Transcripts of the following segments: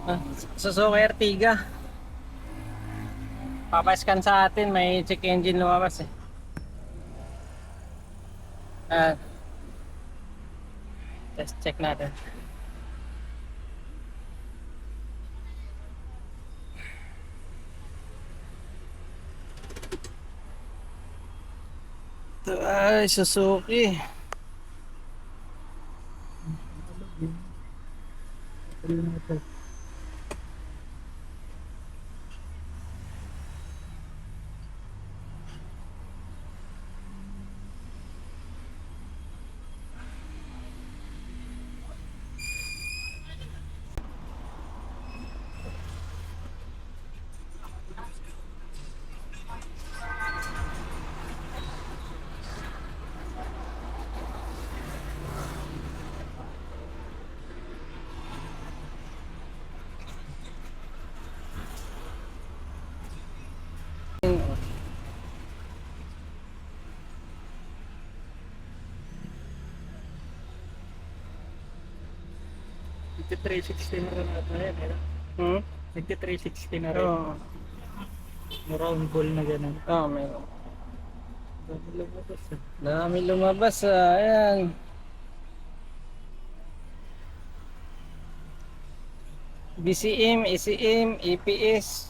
Ah, Suzuki Ertiga. Papascan sa atin, may check engine lumabas eh. Ah, test check natin. Ito ay Suzuki. Nagti-360 na rin natin yan, eh. Hmm? Nagti-360 na rin. Oo. Round ball na gano'n. Oh, meron. Dami lumabas, eh. Dami lumabas. Ayan. BCM, ECM, EPS.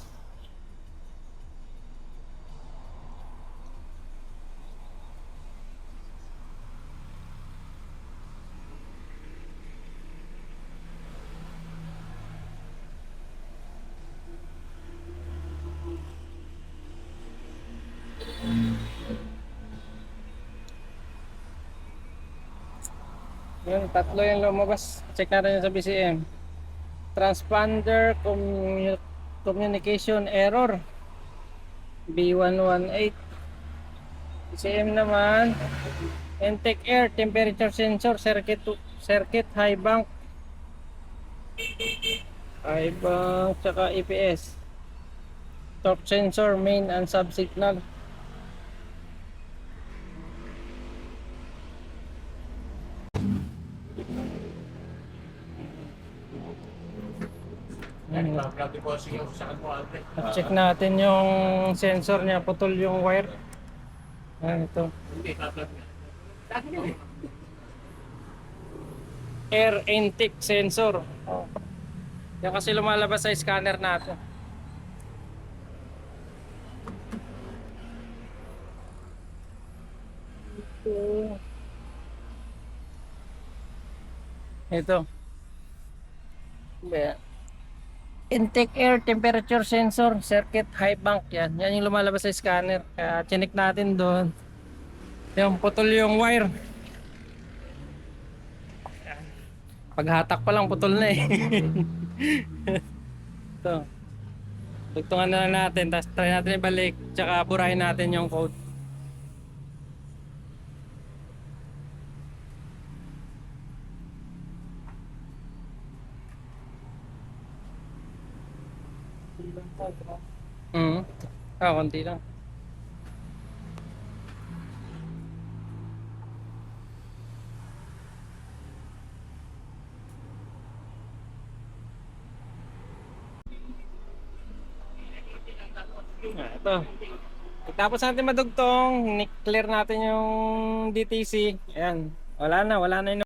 Yun, tatlo yung lumabas. Check natin yung sa BCM. Transponder communication error. B118. BCM naman. Intake air temperature sensor circuit high bank. High bank tsaka EPS. Torque sensor main and sub signal. Check natin yung sensor niya, putol yung wire. Ito. Air intake sensor. Oh. Yan kasi lumalabas sa scanner natin. Ito. Intake air temperature sensor circuit high bank yan. Yan yung lumalabas sa scanner. Kaya chinik natin doon. Yung putol yung wire. Paghatak pa lang putol na eh. Ito. Tugtungan na lang natin. Tapos try natin ibalik. Tsaka burahin natin yung code. Konti lang. Ito. Tapos natin madugtong, clear natin yung DTC. Ayan. Wala na yung